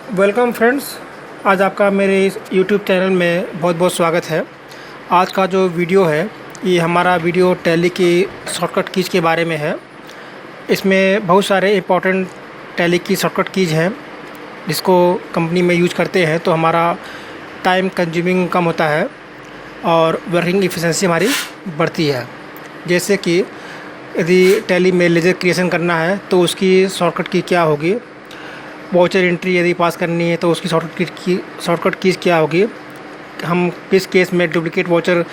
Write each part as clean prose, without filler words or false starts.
Welcome friends, आज आपका मेरे इस यूट्यूब चैनल में बहुत बहुत स्वागत है। आज का जो वीडियो है ये हमारा वीडियो टैली की शॉर्टकट कीज़ के बारे में है। इसमें बहुत सारे इम्पोर्टेंट टैली की शॉर्टकट कीज़ हैं जिसको कंपनी में यूज करते हैं तो हमारा टाइम कंज्यूमिंग कम होता है और वर्किंग एफिशिएंसी हमारी बढ़ती है। जैसे कि यदि टैली में लेजर क्रिएशन करना है तो उसकी शॉर्टकट की क्या होगी, वाउचर एंट्री यदि पास करनी है तो उसकी शॉर्टकट कीज़ क्या होगी, हम किस केस में डुप्लिकेट वाउचर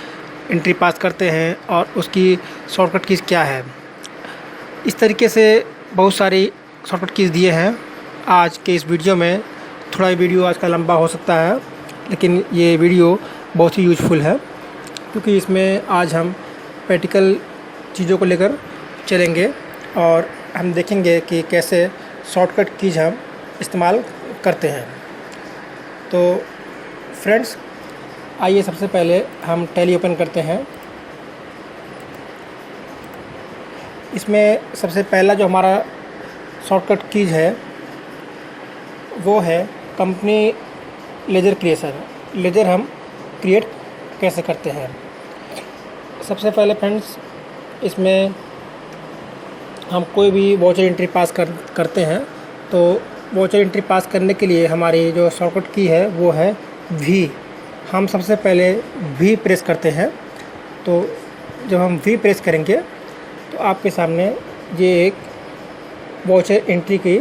एंट्री पास करते हैं और उसकी शॉर्टकट कीज़ क्या है। इस तरीके से बहुत सारी शॉर्टकट कीज़ दिए हैं आज के इस वीडियो में। थोड़ा वीडियो आज का लंबा हो सकता है लेकिन ये वीडियो बहुत ही यूज़फुल है क्योंकि इसमें आज हम प्रैक्टिकल चीज़ों को लेकर चलेंगे और हम देखेंगे कि कैसे शॉर्टकट कीज़ हम इस्तेमाल करते हैं। तो फ्रेंड्स, आइए सबसे पहले हम टैली ओपन करते हैं। इसमें सबसे पहला जो हमारा शॉर्टकट कीज़ है वो है कंपनी लेजर क्रिएशन। लेजर हम क्रिएट कैसे करते हैं। सबसे पहले फ्रेंड्स, इसमें हम कोई भी वाउचर एंट्री पास करते हैं तो वाउचर एंट्री पास करने के लिए हमारी जो शॉर्टकट की है वो है वी। हम सबसे पहले वी प्रेस करते हैं। तो जब हम वी प्रेस करेंगे तो आपके सामने ये एक वाउचर एंट्री की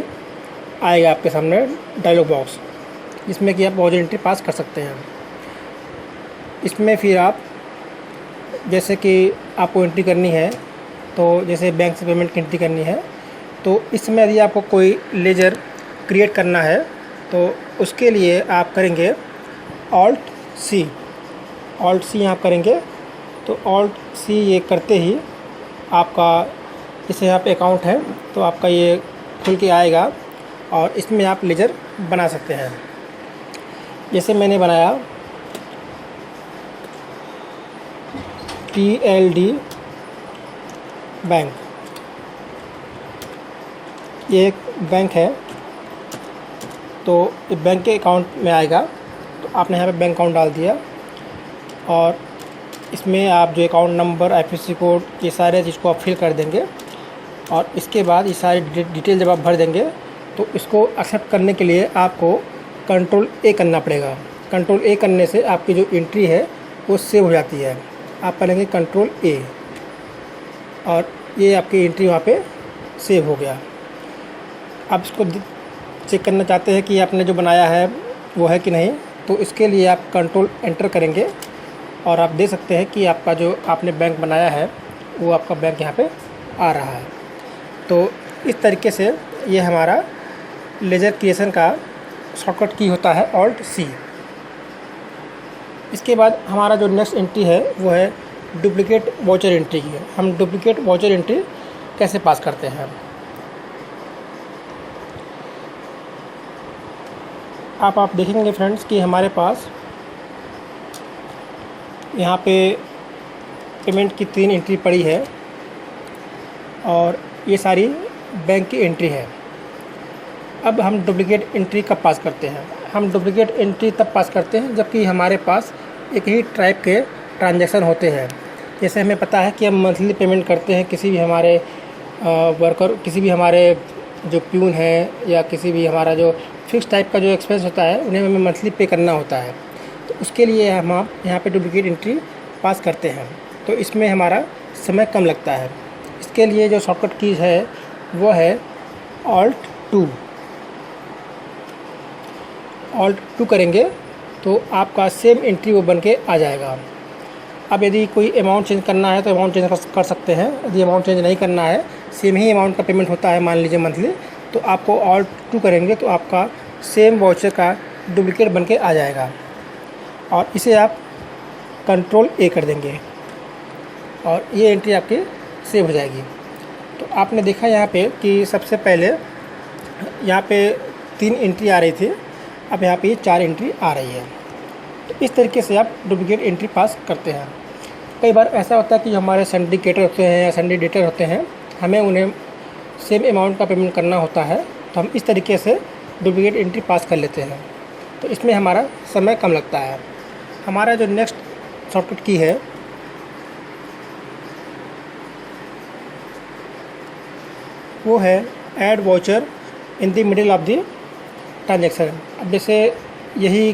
आएगा, आपके सामने डायलॉग बॉक्स, जिसमें कि आप वाउचर एंट्री पास कर सकते हैं। इसमें फिर आप जैसे कि आपको एंट्री करनी है तो जैसे बैंक से पेमेंट की एंट्री करनी है तो इसमें यदि आपको कोई लेजर क्रिएट करना है तो उसके लिए आप करेंगे ऑल्ट सी यहाँ करेंगे। तो ऑल्ट सी ये करते ही आपका जैसे यहाँ पे अकाउंट है तो आपका ये खुल के आएगा और इसमें आप लेजर बना सकते हैं। जैसे मैंने बनाया TLD बैंक, ये एक बैंक है तो ये बैंक के अकाउंट में आएगा। तो आपने यहाँ पे बैंक अकाउंट डाल दिया और इसमें आप जो अकाउंट नंबर, IFSC कोड, ये सारे चीज़ को आप फिल कर देंगे और इसके बाद ये सारी डिटेल जब आप भर देंगे तो इसको एक्सेप्ट करने के लिए आपको कंट्रोल A करना पड़ेगा। कंट्रोल A करने से आपकी जो एंट्री है वो सेव हो जाती है। आप करेंगे कंट्रोल A और ये आपकी एंट्री वहाँ पे सेव हो गया। आप इसको चेक करना चाहते हैं कि आपने जो बनाया है वो है कि नहीं, तो इसके लिए आप कंट्रोल एंटर करेंगे और आप देख सकते हैं कि आपका जो आपने बैंक बनाया है वो आपका बैंक यहाँ पे आ रहा है। तो इस तरीके से ये हमारा लेजर क्रिएशन का शॉर्टकट की होता है ऑल्ट सी। इसके बाद हमारा जो नेक्स्ट एंट्री है वो है डुप्लिकेट वाउचर एंट्री की। हम डुप्लिकेट वाउचर एंट्री कैसे पास करते हैं। आप देखेंगे फ्रेंड्स कि हमारे पास यहाँ पे पेमेंट की 3 एंट्री पड़ी है और ये सारी बैंक की एंट्री है। अब हम डुप्लिकेट एंट्री कब पास करते हैं। हम डुप्लिकेट एंट्री तब पास करते हैं जबकि हमारे पास एक ही टाइप के ट्रांजैक्शन होते हैं। जैसे हमें पता है कि हम मंथली पेमेंट करते हैं किसी भी हमारे वर्कर, किसी भी हमारे जो प्यून है या किसी भी हमारा जो फिक्स टाइप का जो एक्सपेंस होता है उन्हें हमें मंथली पे करना होता है। तो उसके लिए हम यहाँ पे डुप्लिकेट एंट्री पास करते हैं तो इसमें हमारा समय कम लगता है। इसके लिए जो शॉर्टकट कीज़ है वो है ऑल्ट 2। ऑल्ट 2 करेंगे तो आपका सेम एंट्री वो बन के आ जाएगा। अब यदि कोई अमाउंट चेंज करना है तो अमाउंट चेंज कर सकते हैं। यदि अमाउंट चेंज नहीं करना है, सेम ही अमाउंट का पेमेंट होता है मान लीजिए मंथली, तो आपको ऑल्ट 2 करेंगे तो आपका सेम वाउचर का डुप्लिकेट बन के आ जाएगा और इसे आप कंट्रोल A कर देंगे और ये एंट्री आपकी सेव हो जाएगी। तो आपने देखा यहाँ पे कि सबसे पहले यहाँ पे 3 एंट्री आ रही थी, अब यहाँ पे 4 एंट्री आ रही है। तो इस तरीके से आप डुप्लिकेट एंट्री पास करते हैं। कई बार ऐसा होता है कि हमारे सिंडिकेटर होते हैं या सिंडिकेटर होते हैं, हमें उन्हें सेम अमाउंट का पेमेंट करना होता है तो हम इस तरीके से डुप्लिकेट एंट्री पास कर लेते हैं, तो इसमें हमारा समय कम लगता है। हमारा जो नेक्स्ट शॉर्टकट की है वो है add voucher in the middle of the transaction. अब जैसे यही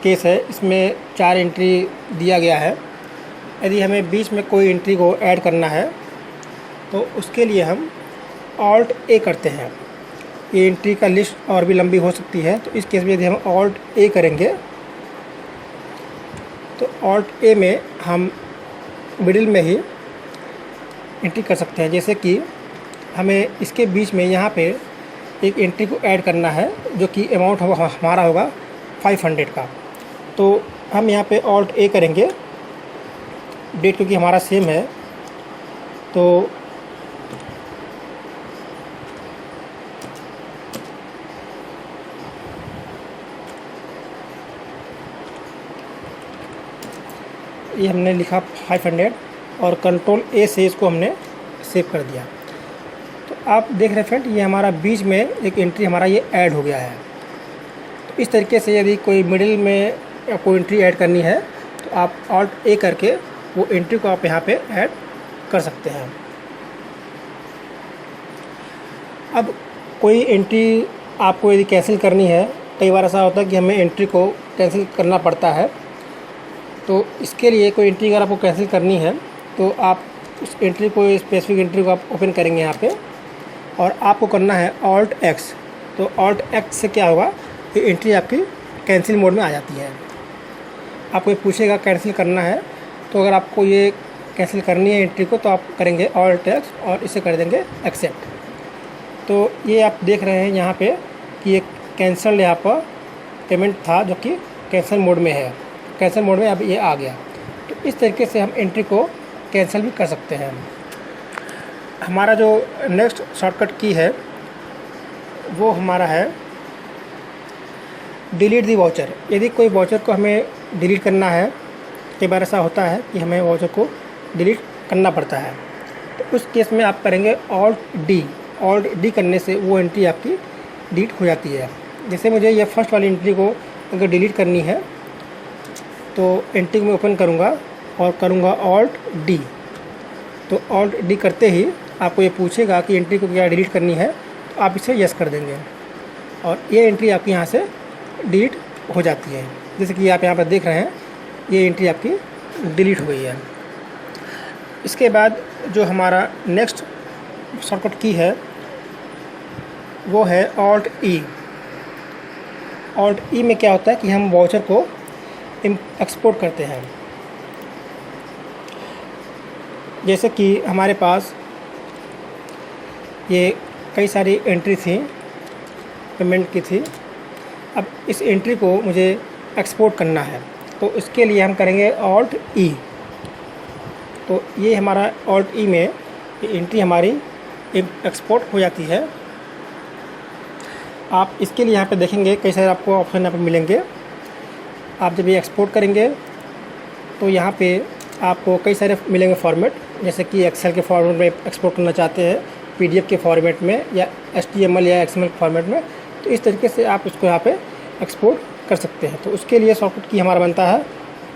केस है, इसमें 4 एंट्री दिया गया है। यदि हमें बीच में कोई एंट्री को ऐड करना है तो उसके लिए हम ऑल्ट ए करते हैं। ये एंट्री का लिस्ट और भी लंबी हो सकती है, तो इस केस में यदि हम ऑल्ट ए करेंगे तो ऑल्ट ए में हम मिडिल में ही एंट्री कर सकते हैं। जैसे कि हमें इसके बीच में यहाँ पे एक एंट्री को ऐड करना है जो कि अमाउंट हमारा होगा 500 का, तो हम यहाँ पे ऑल्ट ए करेंगे। डेट क्योंकि हमारा सेम है तो ये हमने लिखा 500 और कंट्रोल ए से इसको हमने सेव कर दिया। तो आप देख रहे हैं फ्रेंड, ये हमारा बीच में एक एंट्री हमारा ये ऐड हो गया है। तो इस तरीके से यदि कोई मिडिल में कोई एंट्री ऐड करनी है तो आप ऑल्ट ए करके वो एंट्री को आप यहाँ पे ऐड कर सकते हैं। अब कोई एंट्री आपको यदि कैंसिल करनी है, कई बार ऐसा होता है कि हमें एंट्री को कैंसिल करना पड़ता है, तो इसके लिए कोई एंट्री अगर आपको कैंसिल करनी है तो आप उस एंट्री को, स्पेसिफिक एंट्री को आप ओपन करेंगे यहाँ पे और आपको करना है ऑल्ट एक्स। तो ऑल्ट एक्स से क्या होगा, ये एंट्री आपकी कैंसिल मोड में आ जाती है। आपको ये पूछेगा कैंसिल करना है, तो अगर आपको ये कैंसिल करनी है एंट्री को तो आप करेंगे ऑल्ट एक्स और इसे कर देंगे एक्सेप्ट। तो ये आप देख रहे हैं यहाँ पे कि ये कैंसल यहाँ पर पेमेंट था जो कि कैंसिल मोड में है, कैंसिल मोड में अब ये आ गया। तो इस तरीके से हम एंट्री को कैंसिल भी कर सकते हैं। हमारा जो नेक्स्ट शॉर्टकट की है वो हमारा है डिलीट दी वाउचर। यदि कोई वाउचर को हमें डिलीट करना है, कई बार ऐसा होता है कि हमें वाउचर को डिलीट करना पड़ता है, तो उस केस में आप करेंगे ऑल्ट डी। ऑल्ट डी करने से वो एंट्री आपकी डिलीट हो जाती है। जैसे मुझे ये फर्स्ट वाली एंट्री को अगर डिलीट करनी है तो एंट्री को मैं ओपन करूँगा और करूँगा ऑल्ट डी। तो ऑल्ट डी करते ही आपको ये पूछेगा कि एंट्री को क्या डिलीट करनी है, तो आप इसे यस कर देंगे और ये एंट्री आपकी यहाँ से डिलीट हो जाती है। जैसे कि आप यहाँ पर देख रहे हैं, ये एंट्री आपकी डिलीट हो गई है। इसके बाद जो हमारा नेक्स्ट शॉर्टकट की है वो है ऑल्ट ई। ऑल्ट ई में क्या होता है कि हम वाउचर को एक्सपोर्ट करते हैं। जैसे कि हमारे पास ये कई सारी एंट्री थी, पेमेंट की थी। अब इस एंट्री को मुझे एक्सपोर्ट करना है, तो इसके लिए हम करेंगे ऑल्ट ई। तो ये हमारा ऑल्ट ई में ये एंट्री हमारी एक्सपोर्ट हो जाती है। आप इसके लिए यहाँ पे देखेंगे कई सारे आपको ऑप्शन यहाँ पे मिलेंगे। आप जब ये एक्सपोर्ट करेंगे तो यहाँ पे आपको कई सारे मिलेंगे फॉर्मेट, जैसे कि एक्सेल के फॉर्मेट में एक्सपोर्ट करना चाहते हैं, पीडीएफ के फॉर्मेट में, या एचटीएमएल या एक्सएमएल फॉर्मेट में। तो इस तरीके से आप इसको यहाँ पे एक्सपोर्ट कर सकते हैं। तो उसके लिए शॉर्टकट की हमारा बनता है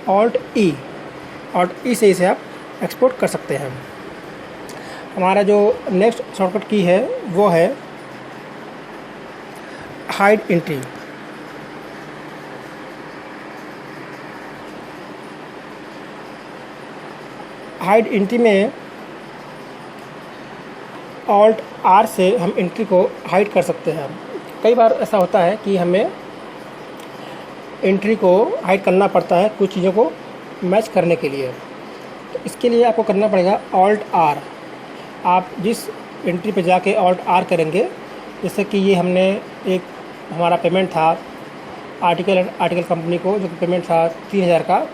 ऑल्ट ई। ऑल्ट ई से इसे आप एक्सपोर्ट कर सकते हैं। हमारा जो नेक्स्ट शॉर्टकट की है वो है हाइड एंट्री। हाइड एंट्री में ऑल्ट आर से हम एंट्री को हाइड कर सकते हैं। कई बार ऐसा होता है कि हमें एंट्री को हाइड करना पड़ता है कुछ चीज़ों को मैच करने के लिए। तो इसके लिए आपको करना पड़ेगा ऑल्ट आर। आप जिस एंट्री पे जाके ऑल्ट आर करेंगे, जैसे कि ये हमने एक हमारा पेमेंट था आर्टिकल कंपनी को, जो कि पेमेंट था 30,000 का,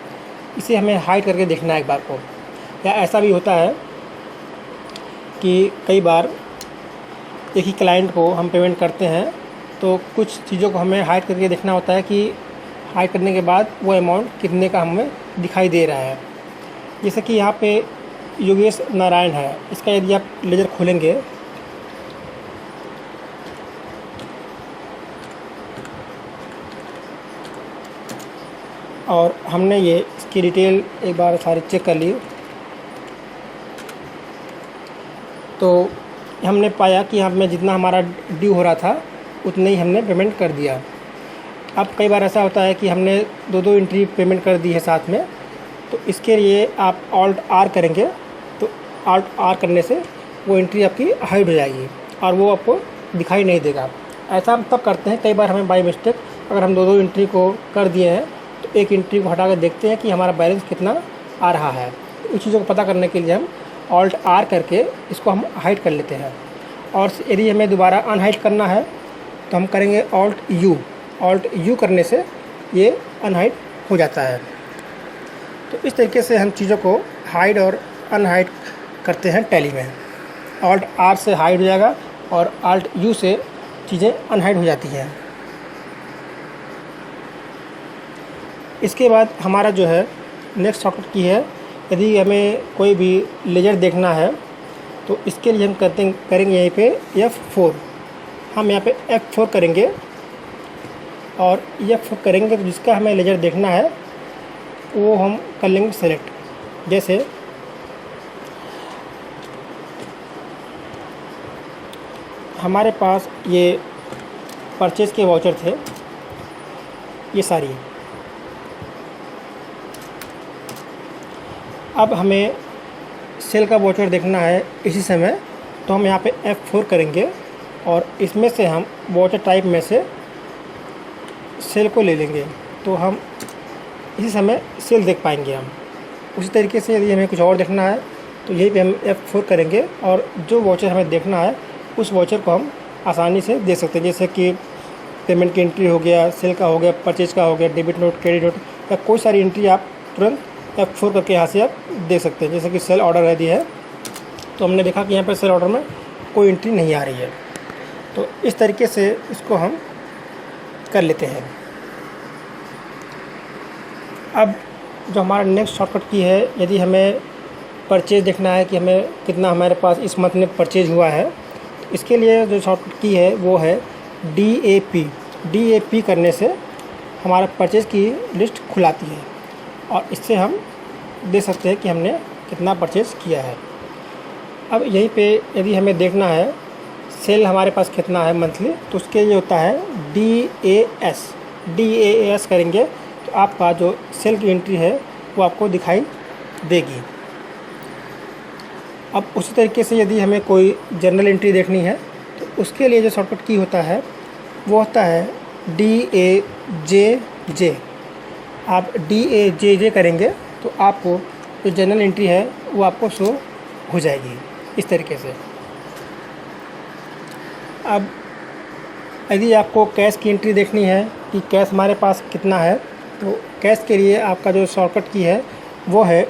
इसे हमें हाइड करके देखना है एक बार को। या ऐसा भी होता है कि कई बार एक ही क्लाइंट को हम पेमेंट करते हैं, तो कुछ चीज़ों को हमें हाइड करके देखना होता है कि हाइड करने के बाद वो अमाउंट कितने का हमें दिखाई दे रहा है। जैसे कि यहाँ पे योगेश नारायण है, इसका यदि आप लेजर खोलेंगे और हमने ये इसकी डिटेल एक बार सारी चेक कर ली, तो हमने पाया कि हमें जितना हमारा ड्यू हो रहा था उतने ही हमने पेमेंट कर दिया। अब कई बार ऐसा होता है कि हमने दो दो एंट्री पेमेंट कर दी है साथ में, तो इसके लिए आप ऑल्ट आर करेंगे, तो ऑल्ट आर करने से वो एंट्री आपकी हाइड हो जाएगी और वो आपको दिखाई नहीं देगा। ऐसा हम तब करते हैं, कई बार हमें बाय मिस्टेक अगर हम दो दो एंट्री को कर दिए हैं तो एक एंट्री को हटा कर देखते हैं कि हमारा बैलेंस कितना आ रहा है। तो इस चीज़ों को पता करने के लिए हम ऑल्ट आर करके इसको हम हाइड कर लेते हैं। और यदि हमें दोबारा अनहाइड करना है तो हम करेंगे ऑल्ट यू करने से ये अनहाइड हो जाता है। तो इस तरीके से हम चीज़ों को हाइड और अनहाइड करते हैं टैली में। ऑल्ट आर से हाइड हो जाएगा और ऑल्ट यू से चीज़ें अनहाइड हो जाती हैं। इसके बाद हमारा जो है नेक्स्ट शॉर्टकट की है, यदि हमें कोई भी लेजर देखना है तो इसके लिए हम करेंगे यहीं पे F4। हम यहाँ पे F4 करेंगे और F4 करेंगे तो जिसका हमें लेजर देखना है वो हम कर लेंगे सेलेक्ट। जैसे हमारे पास ये परचेज़ के वाउचर थे, ये सारी। अब हमें सेल का वाउचर देखना है इसी समय, तो हम यहाँ पे F4 करेंगे और इसमें से हम वाउचर टाइप में से सेल को ले लेंगे, तो हम इसी समय सेल देख पाएंगे हम। उसी तरीके से यदि हमें कुछ और देखना है तो यहीं पे हम F4 करेंगे और जो वाउचर हमें देखना है उस वाउचर को हम आसानी से देख सकते हैं। जैसे कि पेमेंट की एंट्री हो गया, सेल का हो गया, परचेज का हो गया, डेबिट नोट, क्रेडिट नोट, या कोई सारी एंट्री आप तुरंत F4 करके यहाँ से आप देख सकते हैं। जैसे कि सेल ऑर्डर यदि है तो हमने देखा कि यहाँ पर सेल ऑर्डर में कोई एंट्री नहीं आ रही है। तो इस तरीके से इसको हम कर लेते हैं। अब जो हमारा नेक्स्ट शॉर्टकट की है, यदि हमें परचेज़ देखना है कि हमें कितना हमारे पास इस मंथ में परचेज हुआ है, तो इसके लिए जो शॉर्टकट की है वो है DAP करने से हमारा परचेज़ की लिस्ट खुलाती है और इससे हम देख सकते हैं कि हमने कितना परचेज़ किया है। अब यहीं पे यदि हमें देखना है सेल हमारे पास कितना है मंथली, तो उसके लिए होता है DAS करेंगे तो आपका जो सेल की एंट्री है वो आपको दिखाई देगी। अब उसी तरीके से यदि हमें कोई जर्नल एंट्री देखनी है तो उसके लिए जो शॉर्टकट की होता है वो होता है DAJJ। आप DAJJ करेंगे तो आपको जो जर्नल एंट्री है वो आपको शो हो जाएगी इस तरीके से। अब यदि आपको कैश की एंट्री देखनी है कि कैश हमारे पास कितना है, तो कैश के लिए आपका जो शॉर्टकट की है वो है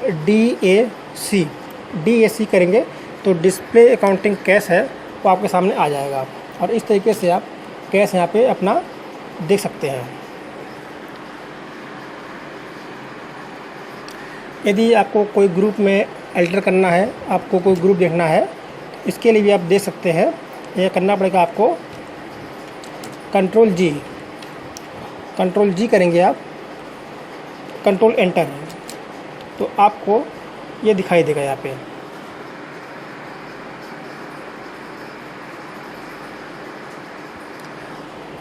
DAC करेंगे तो डिस्प्ले अकाउंटिंग कैश है वो आपके सामने आ जाएगा और इस तरीके से आप कैश यहाँ पे अपना देख सकते हैं। यदि आपको कोई ग्रुप में एंटर करना है, आपको कोई ग्रुप देखना है, इसके लिए भी आप देख सकते हैं। यह करना पड़ेगा आपको कंट्रोल जी करेंगे आप, कंट्रोल एंटर, तो आपको ये दिखाई देगा यहाँ पे।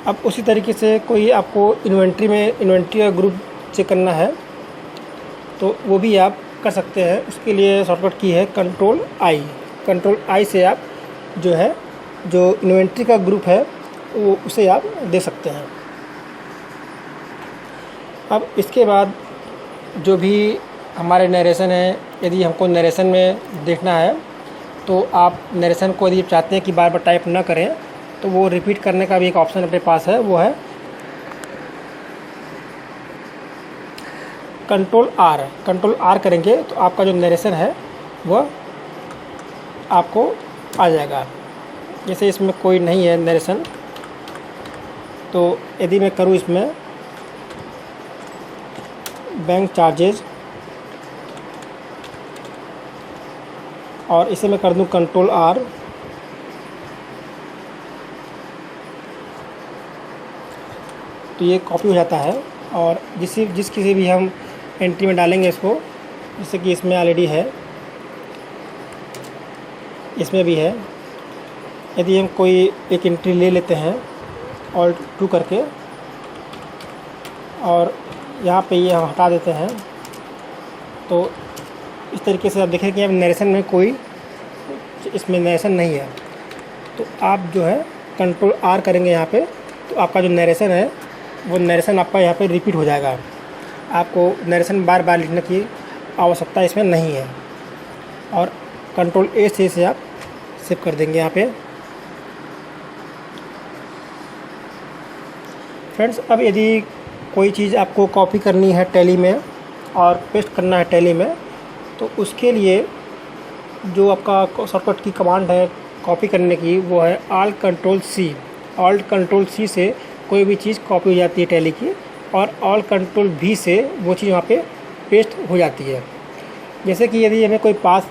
अब उसी तरीके से कोई आपको इन्वेंट्री का ग्रुप चेक करना है तो वो भी आप कर सकते हैं। उसके लिए शॉर्टकट की है कंट्रोल आई से आप जो है जो इन्वेंट्री का ग्रुप है वो उसे आप दे सकते हैं। अब इसके बाद जो भी हमारे नरेशन है, यदि हमको नरेशन में देखना है तो आप नरेशन को यदि चाहते हैं कि बार बार टाइप ना करें तो वो रिपीट करने का भी एक ऑप्शन अपने पास है, वो है कंट्रोल आर करेंगे तो आपका जो नरेशन है वह आपको आ जाएगा। जैसे इसमें कोई नहीं है नरेशन, तो यदि मैं करूँ इसमें बैंक चार्जेज और इसे मैं कर दूं कंट्रोल आर, तो ये कॉपी हो जाता है और जिस किसी भी हम एंट्री में डालेंगे इसको, जैसे कि इसमें ऑलरेडी है, इसमें भी है। यदि हम कोई एक एंट्री ले लेते हैं Alt+2 करके और यहाँ पे ये हम हटा देते हैं, तो इस तरीके से आप देखें कि अब नरेशन में कोई इसमें नरेशन नहीं है। तो आप जो है Ctrl+R करेंगे यहाँ पे, तो आपका जो नरेशन है वो नरेशन आपका यहाँ पे रिपीट हो जाएगा। आपको नरेशन बार बार लिखने की आवश्यकता इसमें नहीं है। और Ctrl+A से आप सेव कर देंगे यहाँ पे। फ्रेंड्स, अब यदि कोई चीज़ आपको कॉपी करनी है टैली में और पेस्ट करना है टैली में, तो उसके लिए जो आपका शॉर्टकट की कमांड है कॉपी करने की, वो है Alt+C। Alt+C से कोई भी चीज़ कॉपी हो जाती है टैली की, और Alt+V से वो चीज़ वहाँ पे पेस्ट हो जाती है। जैसे कि यदि हमें कोई पास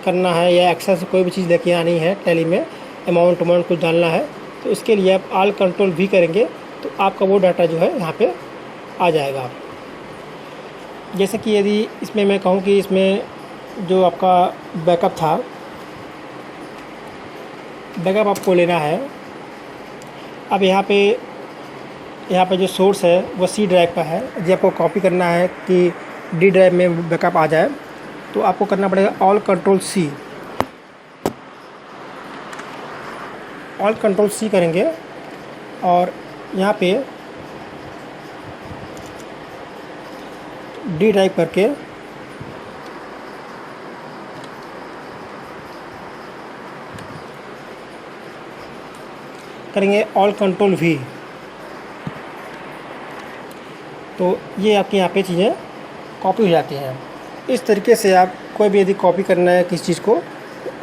करना है या एक्सेल से कोई भी चीज़ लेके आनी है टैली में, अमाउंट कुछ डालना है, तो इसके लिए आप Alt+V करेंगे तो आपका वो डाटा जो है यहाँ पे आ जाएगा। जैसे कि यदि इसमें मैं कहूँ कि इसमें जो आपका बैकअप था, बैकअप आपको लेना है। अब यहाँ पे जो सोर्स है वो C ड्राइव का है। यदि आपको कॉपी करना है कि D ड्राइव में बैकअप आ जाए, तो आपको करना पड़ेगा Alt+C। Alt+C करेंगे और यहाँ पे D ड्राइव करके करेंगे Alt+V, तो ये आपके यहाँ पे चीज़ें कॉपी हो जाती हैं। इस तरीके से आप कोई भी यदि कॉपी करना है किसी चीज़ को,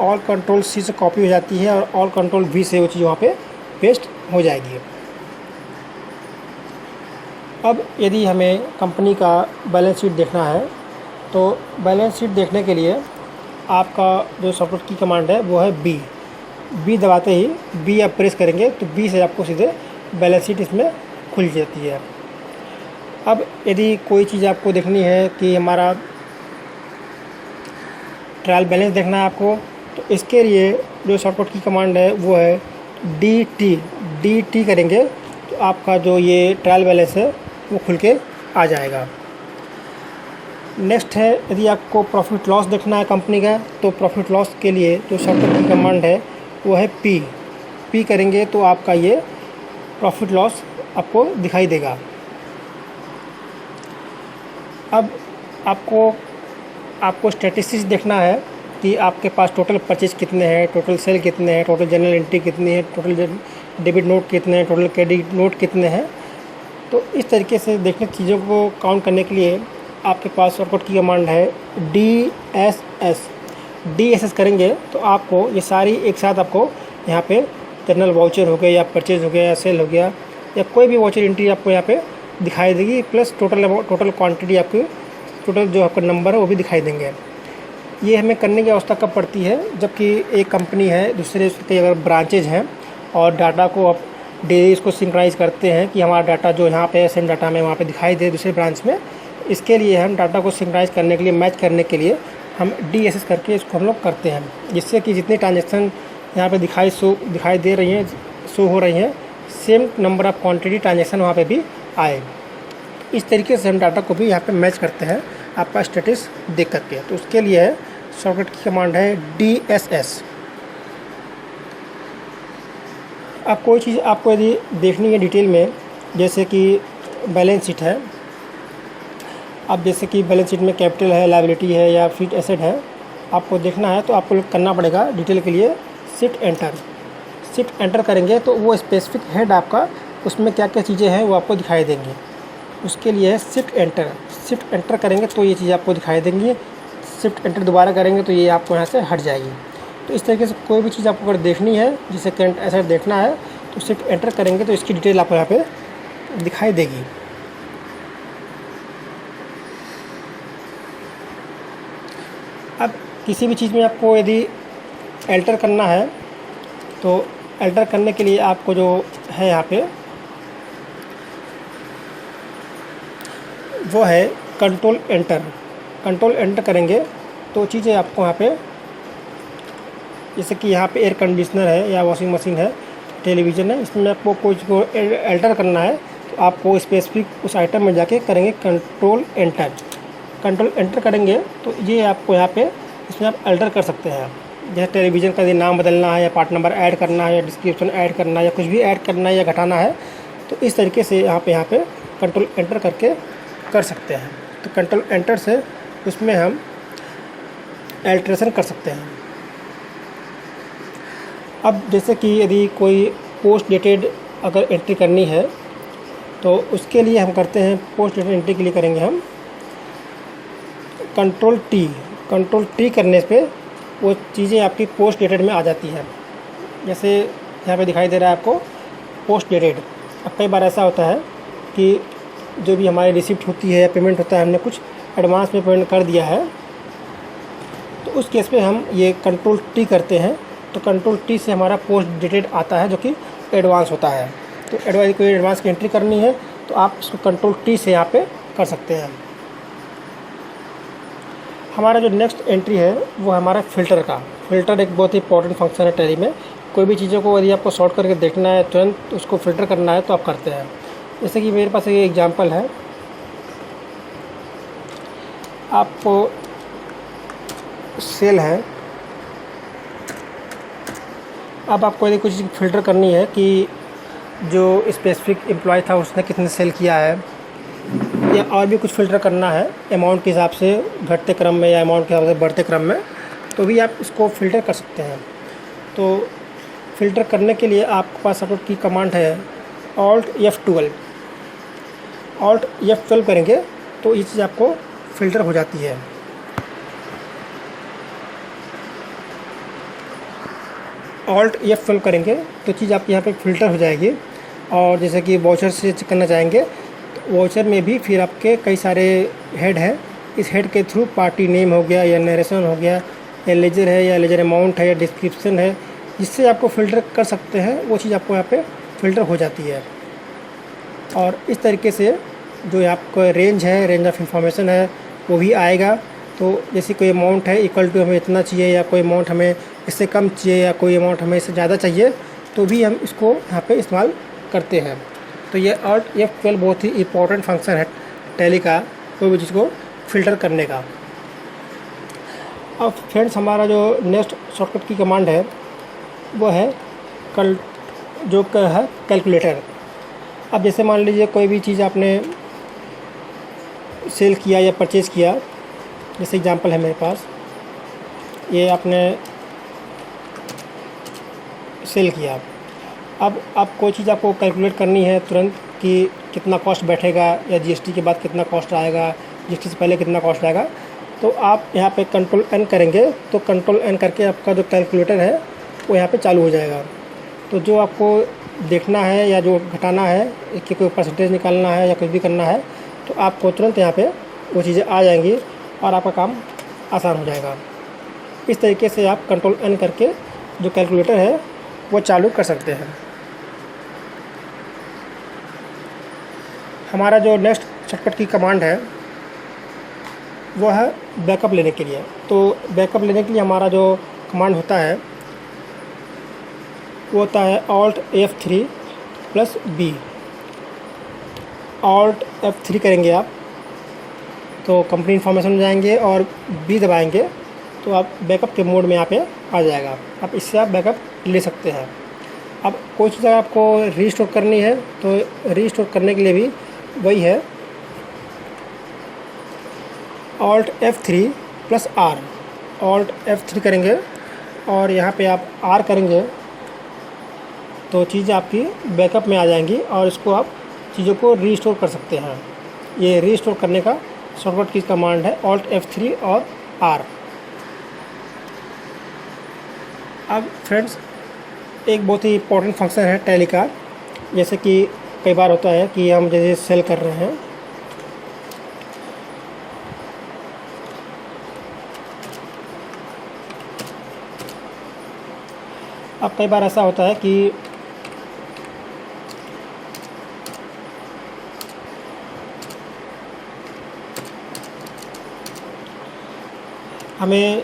Alt+C से कॉपी हो जाती है और Alt+V से वो चीज़ वहाँ पे पेस्ट हो जाएगी। अब यदि हमें कंपनी का बैलेंस शीट देखना है, तो बैलेंस शीट देखने के लिए आपका जो शॉर्टकट की कमांड है वो है बी दबाते ही बी आप प्रेस करेंगे तो बी से आपको सीधे बैलेंस शीट इसमें खुल जाती है। अब यदि कोई चीज़ आपको देखनी है कि हमारा ट्रायल बैलेंस देखना है आपको, तो इसके लिए जो शॉर्टकट की कमांड है वो है डी करेंगे तो आपका जो ये ट्रायल बैलेंस है वो खुल के आ जाएगा। नेक्स्ट है, यदि आपको प्रॉफिट लॉस देखना है कंपनी का, तो प्रॉफिट लॉस के लिए जो शॉर्टकट की कमांड है वो है पी करेंगे तो आपका ये प्रॉफिट लॉस आपको दिखाई देगा। अब आपको स्टैटिस्टिक्स देखना है कि आपके पास टोटल परचेज कितने हैं, टोटल सेल कितने हैं, टोटल जनरल एंट्री कितनी है, टोटल डेबिट नोट कितने हैं, टोटल क्रेडिट नोट कितने हैं। तो इस तरीके से देखने चीज़ों को काउंट करने के लिए आपके पास शॉर्टकट की कमांड है DSS करेंगे तो आपको ये सारी एक साथ आपको यहाँ पे जनरल वाउचर हो गया या परचेज हो गया या सेल हो गया या कोई भी वाउचर एंट्री आपको यहाँ पे दिखाई देगी, प्लस टोटल क्वांटिटी आपकी, टोटल जो आपका नंबर है वो भी दिखाई देंगे। ये हमें करने की आवश्यकता कब पड़ती है, जबकि एक कंपनी है, दूसरे के अगर ब्रांचेज हैं और डाटा को आप डेली इसको सिंक्राइज करते हैं कि हमारा डाटा जो यहाँ पे सेम डाटा हमें वहाँ पे दिखाई दे दूसरे ब्रांच में। इसके लिए हम डाटा को सिंक्राइज करने के लिए, मैच करने के लिए हम DSS करके इसको हम लोग करते हैं, जिससे कि जितनी ट्रांजेक्शन यहाँ पे दिखाई दे रही हैं, शो हो रही हैं, same number of quantity transaction वहाँ पे भी आए। इस तरीके से हम डाटा को भी यहाँ पे मैच करते हैं आपका स्टेटस देख करके। तो उसके लिए शॉर्टकट की कमांड है DSS। अब कोई चीज़ आपको यदि देखनी है डिटेल में, जैसे कि बैलेंस शीट है, अब जैसे कि बैलेंस शीट में कैपिटल है, लायबिलिटी है या फिक्स्ड एसेट है, आपको देखना है तो आपको करना पड़ेगा डिटेल के लिए शिफ्ट एंटर करेंगे तो वो स्पेसिफिक हेड आपका उसमें क्या क्या चीज़ें हैं वो आपको दिखाई देंगी। उसके लिए शिफ्ट एंटर करेंगे तो ये चीज़ आपको दिखाई देंगी। शिफ्ट एंटर दोबारा करेंगे तो ये आपको यहाँ से हट जाएगी। तो इस तरीके से कोई भी चीज़ आपको अगर देखनी है, जिसे करंट एसेट देखना है, तो शिफ्ट एंटर करेंगे तो इसकी डिटेल आपको यहाँ पे दिखाई देगी। अब किसी भी चीज़ में आपको यदि अल्टर करना है तो अल्टर करने के लिए आपको जो है यहाँ पे वो है कंट्रोल एंटर। कंट्रोल एंटर करेंगे तो चीज़ें आपको यहाँ पे, जैसे कि यहाँ पे एयर कंडीशनर है या वॉशिंग मशीन है, टेलीविज़न है, इसमें आपको कुछ को एंटर करना है तो आपको स्पेसिफिक उस आइटम में जाके करेंगे कंट्रोल एंटर। कंट्रोल एंटर करेंगे तो ये आपको यहाँ पे इसमें आप अल्टर कर सकते हैं। जैसे टेलीविज़न का नाम बदलना है या पार्ट नंबर ऐड करना है या डिस्क्रिप्शन ऐड करना है या कुछ भी ऐड करना है या घटाना है, तो इस तरीके से यहाँ पे कंट्रोल एंटर करके कर सकते हैं। तो कंट्रोल एंटर से उसमें हम अल्ट्रेशन कर सकते हैं। अब जैसे कि यदि कोई पोस्ट डेटेड अगर एंट्री करनी है तो उसके लिए हम करते हैं, पोस्ट डेटेड एंट्री के लिए करेंगे हम कंट्रोल टी। कंट्रोल टी करने पे वो चीज़ें आपकी पोस्ट डेटेड में आ जाती हैं। जैसे यहाँ पे दिखाई दे रहा है आपको पोस्ट डेटेड। अब कई बार ऐसा होता है कि जो भी हमारी रिसिप्ट होती है या पेमेंट होता है, हमने कुछ एडवांस में पेमेंट कर दिया है, तो उस केस पे हम ये कंट्रोल टी करते हैं। तो कंट्रोल टी से हमारा पोस्ट डेटेड आता है जो कि एडवांस होता है। तो कोई एडवांस की एंट्री करनी है तो आप इसको कंट्रोल टी से यहाँ पे कर सकते हैं। हमारा जो नेक्स्ट एंट्री है वो हमारा फ़िल्टर का। फ़िल्टर एक बहुत ही इंपॉर्टेंट फंक्शन है टैली में। कोई भी चीज़ों को यदि आपको सॉर्ट करके देखना है, तुरंत उसको फ़िल्टर करना है, तो आप करते हैं। जैसे कि मेरे पास एक एग्जांपल है, आपको सेल है। अब आपको यदि कुछ फ़िल्टर करनी है कि जो स्पेसिफिक एम्प्लॉय था उसने कितने सेल किया है, या और भी कुछ फ़िल्टर करना है अमाउंट के हिसाब से, घटते क्रम में या अमाउंट के हिसाब से बढ़ते क्रम में, तो भी आप इसको फ़िल्टर कर सकते हैं। तो फ़िल्टर करने के लिए आपके पास सपोर्ट की कमांड है Alt F12। Alt F12 करेंगे तो ये चीज़ आपको फ़िल्टर हो जाती है। Alt F12 करेंगे तो चीज़ आपकी यहाँ पे फ़िल्टर हो जाएगी। और जैसे कि वाउचर से चेक करना चाहेंगे तो वाउचर में भी फिर आपके कई सारे हेड हैं। इस हेड के थ्रू पार्टी नेम हो गया या नरेशन हो गया या लेजर है या लेजर अमाउंट है या डिस्क्रिप्शन है, जिससे आपको फ़िल्टर कर सकते हैं, वो चीज़ आपको यहाँ पे फ़िल्टर हो जाती है। और इस तरीके से जो आपका रेंज है, रेंज ऑफ इंफॉर्मेशन है, वो भी आएगा। तो जैसे कोई अमाउंट है इक्वल टू हमें इतना चाहिए, या कोई अमाउंट हमें इससे कम चाहिए, या कोई अमाउंट हमें इससे ज़्यादा चाहिए, तो भी हम इसको यहाँ पे इस्तेमाल करते हैं। तो ये Alt F12 बहुत ही इंपॉर्टेंट फंक्शन है टैली का, कोई भी चीज़ को फ़िल्टर करने का। अब फ्रेंड्स, हमारा जो नेक्स्ट शॉर्टकट की कमांड है वो है कैलकुलेटर। अब जैसे मान लीजिए कोई भी चीज़ आपने सेल किया या परचेज़ किया, जैसे एग्जांपल है मेरे पास, ये आपने सेल किया। अब कोई चीज़ आपको कैलकुलेट करनी है तुरंत कि कितना कॉस्ट बैठेगा या जीएसटी के बाद कितना कॉस्ट आएगा, जीएसटी से पहले कितना कॉस्ट आएगा, तो आप यहाँ पे कंट्रोल एन करेंगे तो कंट्रोल एन करके आपका जो कैलकुलेटर है वो यहाँ पे चालू हो जाएगा। तो जो आपको देखना है या जो घटाना है कि कोई परसेंटेज निकालना है या कुछ भी करना है, तो आपको तुरंत यहाँ पे वो चीज़ें आ जाएंगी और आपका काम आसान हो जाएगा। इस तरीके से आप कंट्रोल एन करके जो कैलकुलेटर है वो चालू कर सकते हैं। हमारा जो नेक्स्ट शॉर्टकट की कमांड है वो है बैकअप लेने के लिए। तो बैकअप लेने के लिए हमारा जो कमांड होता है वो होता है Alt F3+B। Alt F3 करेंगे आप तो कंपनी इन्फॉर्मेशन में जाएंगे और B दबाएंगे तो आप बैकअप के मोड में यहाँ पे आ जाएगा। अब इससे आप बैकअप ले सकते हैं। अब कोई चीज़ अगर आपको रीस्टोर करनी है तो रीस्टोर करने के लिए भी वही है Alt F3+R। Alt F3 करेंगे और यहाँ पे आप R करेंगे तो चीज़ें आपकी बैकअप में आ जाएंगी और इसको आप चीज़ों को रीस्टोर कर सकते हैं। ये रीस्टोर करने का शॉर्टकट की कमांड है Alt F3 और R। अब फ्रेंड्स, एक बहुत ही इंपॉर्टेंट फंक्शन है टैली का। जैसे कि कई बार होता है कि हम जैसे सेल कर रहे हैं, अब कई बार ऐसा होता है कि हमें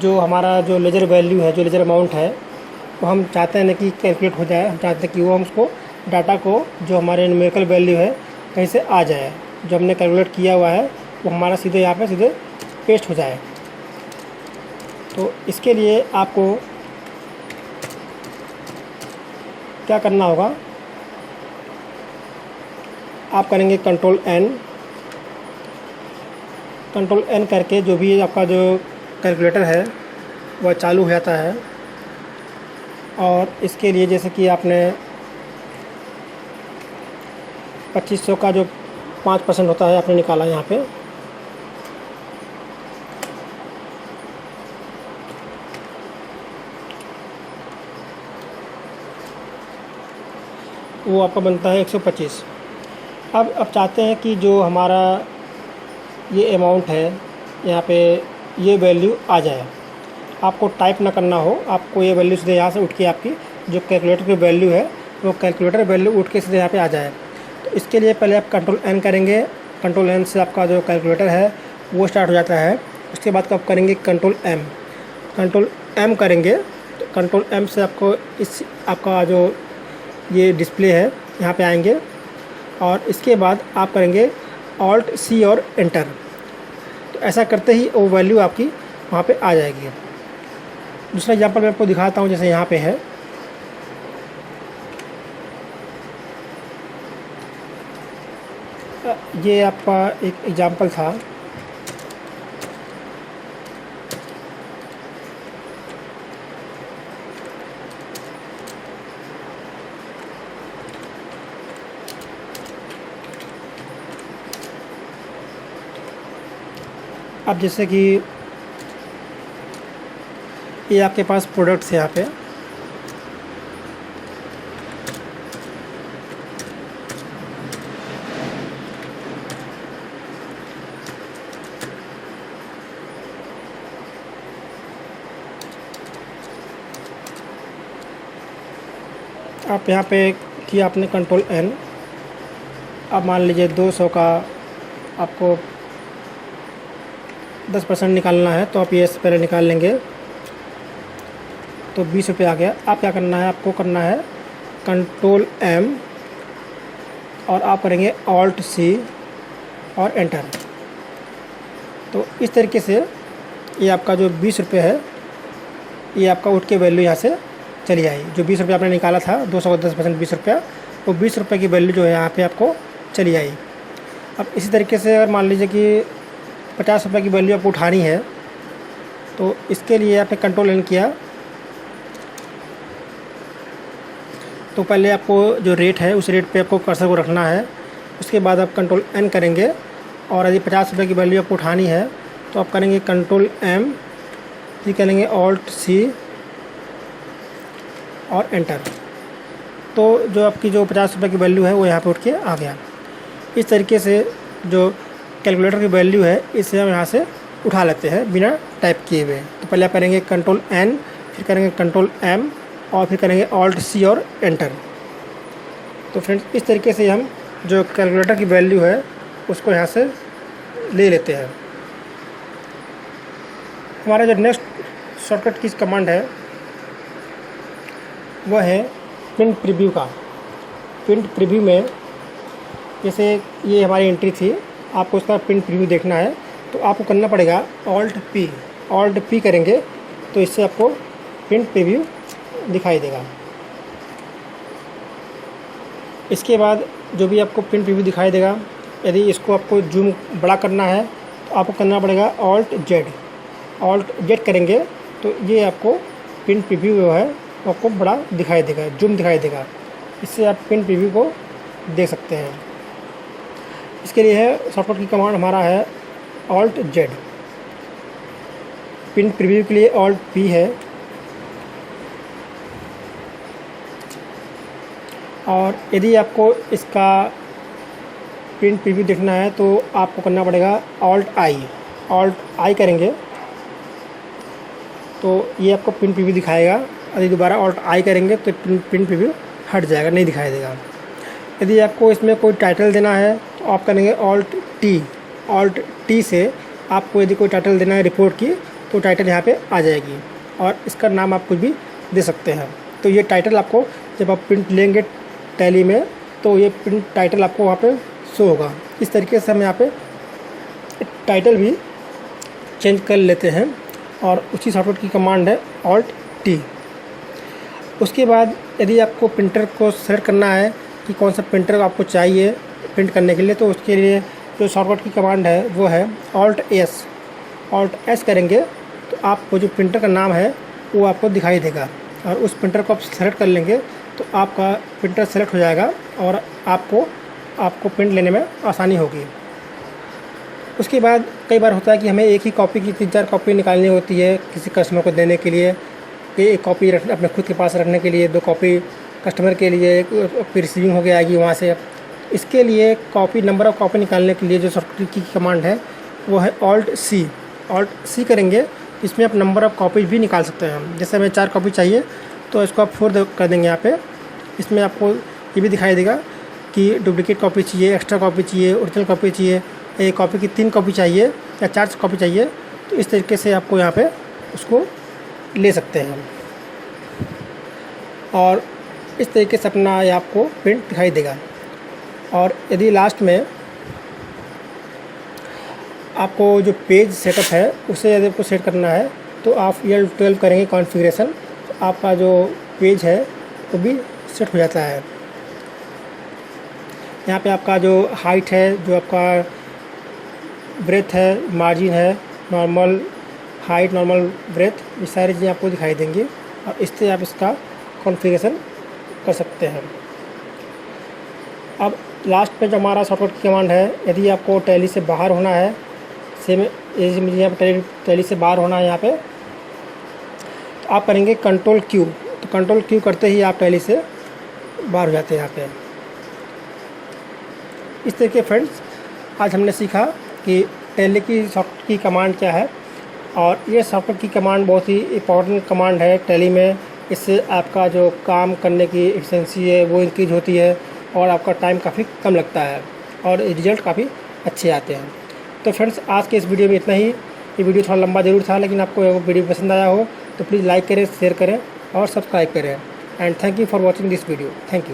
जो हमारा जो लेजर वैल्यू है, जो लेजर अमाउंट है, वो हम चाहते हैं ना कि कैलकुलेट हो जाए। हम चाहते हैं कि वो हम उसको डाटा को जो हमारे न्यूमेरिकल वैल्यू है कहीं से आ जाए, जो हमने कैलकुलेट किया हुआ है वो हमारा सीधे यहाँ पे सीधे पेस्ट हो जाए। तो इसके लिए आपको क्या करना होगा, आप करेंगे कंट्रोल एन करके जो भी आपका जो कैलकुलेटर है वह चालू हो जाता है। और इसके लिए जैसे कि आपने 2500 का जो 5% होता है आपने निकाला यहाँ पे, वो आपका बनता है 125। अब चाहते हैं कि जो हमारा ये अमाउंट है यहाँ पे ये वैल्यू आ जाए। आपको टाइप ना करना हो, आपको ये वैल्यू सीधे यहाँ से उठ के आपकी जो कैलकुलेटर की वैल्यू है वो कैलकुलेटर वैल्यू उठ के सीधे यहाँ पे आ जाए। तो इसके लिए पहले आप कंट्रोल एन करेंगे। कंट्रोल एन से आपका जो कैलकुलेटर है वो स्टार्ट हो जाता है। उसके बाद आप करेंगे कंट्रोल एम करेंगे। तो कंट्रोल एम से आपको इस आपका जो ये डिस्प्ले है यहाँ पे आएंगे और इसके बाद आप करेंगे ऑल्ट सी और एंटर। तो ऐसा करते ही वो वैल्यू आपकी वहाँ पे आ जाएगी। दूसरा एग्जांपल मैं आपको दिखाता हूँ, जैसे यहाँ पे है ये आपका एक एग्जांपल था। अब जैसे कि ये आपके पास प्रोडक्ट्स है यहाँ पे, आप यहाँ पे किया आपने कंट्रोल एन। अब मान लीजिए 200 का आपको 10% निकालना है, तो आप ये पहले निकाल लेंगे तो 20 रुपये आ गया। आप क्या करना है, आपको करना है कंट्रोल एम और आप करेंगे ऑल्ट सी और एंटर। तो इस तरीके से ये आपका जो 20 रुपये है ये आपका उठ के वैल्यू यहाँ से चली आई। जो 20 रुपये आपने निकाला था 200 का 10% 20 रुपया, वो 20 रुपये की वैल्यू जो है यहाँ पे आपको चली आई। अब इसी तरीके से अगर मान लीजिए कि 50 रुपये की वैल्यू आपको उठानी है, तो इसके लिए आपने कंट्रोल एन किया। तो पहले आपको जो रेट है उस रेट पे आपको कर्सर को रखना है। उसके बाद आप कंट्रोल एन करेंगे और यदि 50 रुपये की वैल्यू आपको उठानी है तो आप करेंगे कंट्रोल एम, फिर करेंगे ऑल्ट सी और एंटर। तो जो आपकी जो 50 रुपये की वैल्यू है वो यहाँ पे उठ के आ गया। इस तरीके से जो कैलकुलेटर की वैल्यू है इसे हम यहाँ से उठा लेते हैं बिना टाइप किए हुए। तो पहले आप करेंगे कंट्रोल एन, फिर करेंगे कंट्रोल एम और फिर करेंगे ऑल्ट सी और एंटर। तो फ्रेंड्स इस तरीके से हम जो कैलकुलेटर की वैल्यू है उसको यहाँ से ले लेते हैं। हमारा जो नेक्स्ट शॉर्टकट की कमांड है वह है प्रिंट प्रीव्यू का। प्रिंट प्रीव्यू में जैसे ये हमारी एंट्री थी, आपको उसका प्रिंट प्रीव्यू देखना है तो आपको करना पड़ेगा ऑल्ट पी करेंगे तो इससे आपको प्रिंट प्रीव्यू दिखाई देगा। इसके बाद जो भी आपको प्रिंट प्रीव्यू दिखाई देगा, यदि इसको आपको जूम बड़ा करना है तो आपको करना पड़ेगा ऑल्ट जेड करेंगे तो ये आपको प्रिंट प्रीव्यू जो है आपको बड़ा दिखाई देगा, जूम दिखाई देगा। इससे आप प्रिंट प्रीव्यू को देख सकते हैं। इसके लिए है शॉर्टकट की कमांड हमारा है ऑल्ट जेड। प्रिंट प्रीव्यू के लिए ऑल्ट पी है और यदि आपको इसका प्रिंट प्रीव्यू देखना है तो आपको करना पड़ेगा ऑल्ट आई करेंगे तो ये आपको प्रिंट प्रीव्यू दिखाएगा। यदि दोबारा ऑल्ट आई करेंगे तो प्रिंट प्रीव्यू हट जाएगा, नहीं दिखाई देगा। यदि आपको इसमें कोई टाइटल देना है तो आप करेंगे ऑल्ट टी से आपको यदि कोई टाइटल देना है रिपोर्ट की वो टाइटल यहाँ पे आ जाएगी और इसका नाम आप कुछ भी दे सकते हैं। तो ये टाइटल आपको जब आप प्रिंट लेंगे टैली में तो ये प्रिंट टाइटल आपको वहाँ पे शो होगा। इस तरीके से हम यहाँ पे टाइटल भी चेंज कर लेते हैं और उसी सॉफ्टवेयर की कमांड है Alt+T। उसके बाद यदि आपको प्रिंटर को सेलेक्ट करना है कि कौन सा प्रिंटर आपको चाहिए प्रिंट करने के लिए, तो उसके लिए जो सॉफ्टवेयर की कमांड है वो है Alt+S करेंगे तो आपको जो प्रिंटर का नाम है वो आपको दिखाई देगा और उस प्रिंटर को आप सेलेक्ट कर लेंगे तो आपका प्रिंटर सेलेक्ट हो जाएगा और आपको प्रिंट लेने में आसानी होगी। उसके बाद कई बार होता है कि हमें एक ही कॉपी की 3-4 कॉपी निकालनी होती है किसी कस्टमर को देने के लिए, एक कॉपी अपने खुद के पास रखने के लिए, 2 कॉपी कस्टमर के लिए, फिर रिसीविंग हो गया आएगी वहाँ से। इसके लिए नंबर ऑफ़ कॉपी निकालने के लिए जो सॉफ्टवेयर की कमांड है वो है Alt+C करेंगे। इसमें आप नंबर ऑफ़ कॉपी भी निकाल सकते हैं। जैसे हमें 4 कॉपी चाहिए तो इसको आप 4 कर देंगे यहाँ पे। इसमें आपको ये भी दिखाई देगा कि डुप्लिकेट कॉपी चाहिए, एक्स्ट्रा कॉपी चाहिए, ओरिजिनल कॉपी चाहिए, एक कॉपी की 3 कॉपी चाहिए या 4 कॉपी चाहिए। तो इस तरीके से आपको यहाँ पे उसको ले सकते हैं और इस तरीके से अपना ये आपको प्रिंट दिखाई देगा। और यदि लास्ट में आपको जो पेज सेटअप है उसे यदि आपको सेट करना है तो आप L12 करेंगे कॉन्फ़िगरेशन, तो आपका जो पेज है वो भी सेट हो जाता है। यहाँ पे आपका जो हाइट है, जो आपका ब्रेथ है, मार्जिन है, नॉर्मल हाइट, नॉर्मल ब्रेथ, ये सारी चीज़ें आपको दिखाई देंगी और इससे आप इसका कॉन्फ़िगरेशन कर सकते हैं। अब लास्ट में जो हमारा सॉफ्टवेयर की कमांड है, यदि आपको टैली से बाहर होना है, सेम मुझे यहाँ पर टैली से बाहर होना है यहाँ पे, तो आप करेंगे Ctrl+Q। तो Ctrl+Q करते ही आप टैली से बाहर हो जाते हैं यहाँ पे। इस तरीके फ्रेंड्स आज हमने सीखा कि टैली की सॉफ्टवेयर की कमांड क्या है और ये सॉफ्टवेयर की कमांड बहुत ही इम्पॉर्टेंट कमांड है टैली में। इससे आपका जो काम करने की एफिशिएंसी है वो इंक्रीज होती है और आपका टाइम काफ़ी कम लगता है और रिजल्ट काफ़ी अच्छे आते हैं। तो फ्रेंड्स आज के इस वीडियो में इतना ही। ये वीडियो थोड़ा लंबा ज़रूर था, लेकिन आपको वीडियो पसंद आया हो तो प्लीज़ लाइक करें, शेयर करें और सब्सक्राइब करें। And thank you for watching this video. Thank you.